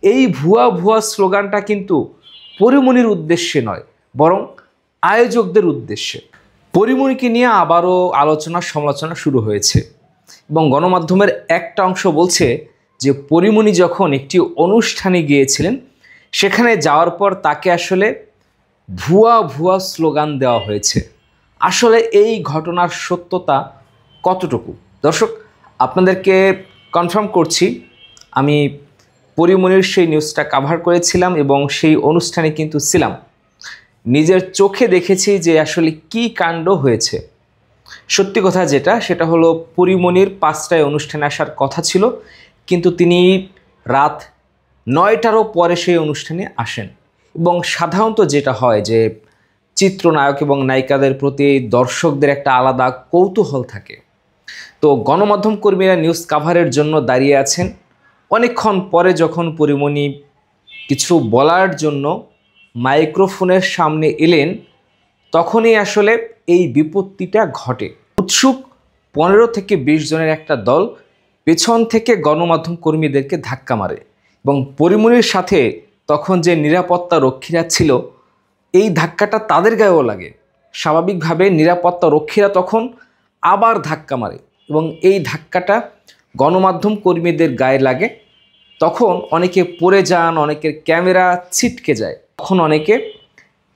এই ভুয়া ভুয়া স্লোগানটা কিন্তু পরিমণির উদ্দেশ্যে নয়, বরং আয়োজকদের উদ্দেশ্যে। পরিমণিকে নিয়ে আবারও আলোচনা সমালোচনা শুরু হয়েছে এবং গণমাধ্যমের একটা অংশ বলছে যে পরিমণি যখন একটি অনুষ্ঠানে গিয়েছিলেন, সেখানে যাওয়ার পর তাকে আসলে ভুয়া ভুয়া স্লোগান দেওয়া হয়েছে। আসলে এই ঘটনার সত্যতা কতটুকু? দর্শক, আপনাদেরকে কনফার্ম করছি, আমি পরিমণির সেই নিউজটা কাভার করেছিলাম এবং সেই অনুষ্ঠানে কিন্তু ছিলাম। নিজের চোখে দেখেছি যে আসলে কি কাণ্ড হয়েছে। সত্যি কথা যেটা, সেটা হলো পরিমণির 5টায় অনুষ্ঠানে আসার কথা ছিল, কিন্তু তিনি রাত 9টারও পরে সেই অনুষ্ঠানে আসেন। এবং সাধারণত যেটা হয় যে চিত্রনায়ক এবং নায়িকাদের প্রতি দর্শকদের একটা আলাদা কৌতূহল থাকে। তো গণমাধ্যম কর্মীরা নিউজ কাভারের জন্য দাঁড়িয়ে আছেন। অনেকক্ষণ পরে যখন পরিমণি কিছু বলার জন্য মাইক্রোফোনের সামনে এলেন, তখনই আসলে এই বিপত্তিটা ঘটে। উৎসুক 15 থেকে 20 জনের একটা দল পেছন থেকে গণমাধ্যম কর্মীদেরকে ধাক্কা মারে এবং পরিমণির সাথে তখন যে নিরাপত্তা রক্ষীরা ছিল, এই ধাক্কাটা তাদের গায়েও লাগে। স্বাভাবিকভাবে নিরাপত্তা রক্ষীরা তখন আবার ধাক্কা মারে এবং এই ধাক্কাটা গণমাধ্যম কর্মীদের গায়ে লাগে। তখন অনেকে পড়ে যান, অনেকের ক্যামেরা ছিটকে যায়। তখন অনেকে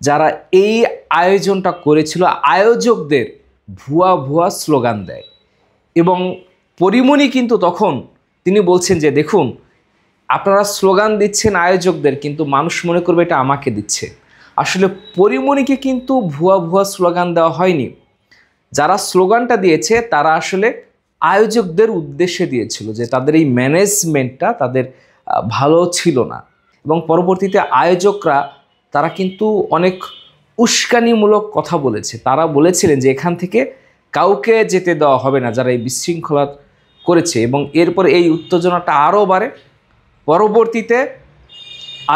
যারা এই আয়োজনটা করেছিল আয়োজকদের ভুয়া ভুয়া স্লোগান দেয় এবং পরিমণি কিন্তু তখন তিনি বলছেন যে দেখুন, আপনারা স্লোগান দিচ্ছেন আয়োজকদের, কিন্তু মানুষ মনে করবে এটা আমাকে দিচ্ছে। আসলে পরিমণিকে কিন্তু ভুয়া ভুয়া স্লোগান দেওয়া হয়নি। যারা স্লোগানটা দিয়েছে তারা আসলে আয়োজকদের উদ্দেশ্যে দিয়েছিল যে তাদের এই ম্যানেজমেন্টটা তাদের ভালো ছিল না। এবং পরবর্তীতে আয়োজকরা তারা কিন্তু অনেক উস্কানিমূলক কথা বলেছে। তারা বলেছিলেন যে এখান থেকে কাউকে যেতে দেওয়া হবে না যারা এই বিশৃঙ্খলা করেছে, এবং এরপর এই উত্তেজনাটা আরও বাড়ে। পরবর্তীতে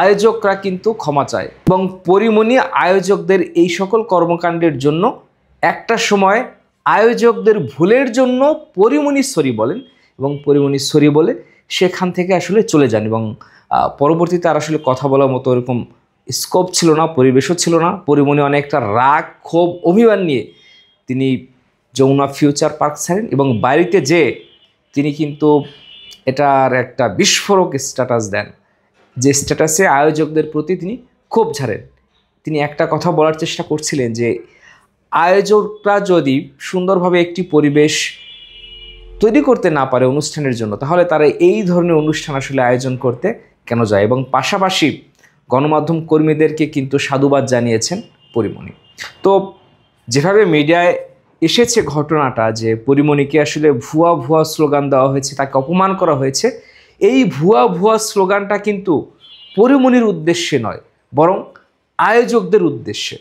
আয়োজকরা কিন্তু ক্ষমা চায় এবং পরিমণি আয়োজকদের এই সকল কর্মকাণ্ডের জন্য একটা সময় আয়োজকদের ভুলের জন্য পরিমণি সরি বলেন এবং পরিমণি সরি বলে সেখান থেকে আসলে চলে যান। এবং পরবর্তীতে আর আসলে কথা বলার মতো এরকম স্কোপ ছিল না, পরিবেশও ছিল না। পরিমণি অনেকটা রাগ, ক্ষোভ, অভিমান নিয়ে তিনি যমুনা ফিউচার পার্ক ছাড়েন এবং বাড়িতে যেয়ে তিনি কিন্তু এটার একটা বিস্ফোরক স্ট্যাটাস দেন, যে স্ট্যাটাসে আয়োজকদের প্রতি তিনি ক্ষোভ ঝাড়েন। তিনি একটা কথা বলার চেষ্টা করছিলেন যে আয়োজকরা যদি সুন্দরভাবে একটি পরিবেশ তৈরি করতে না পারে অনুষ্ঠানের জন্য, তাহলে তারা এই ধরনের অনুষ্ঠান আসলে আয়োজন করতে কেন যায়। এবং পাশাপাশি গণমাধ্যম কর্মীদেরকে কিন্তু সাধুবাদ জানিয়েছেন পরিমণি। তো যেভাবে মিডিয়ায় এসেছে ঘটনাটা যে পরিমণিকে আসলে ভুয়া ভুয়া স্লোগান দেওয়া হয়েছে, তাকে অপমান করা হয়েছে, এই ভুয়া ভুয়া স্লোগানটা কিন্তু পরিমণির উদ্দেশ্যে নয়, বরং আয়োজকদের উদ্দেশ্যে।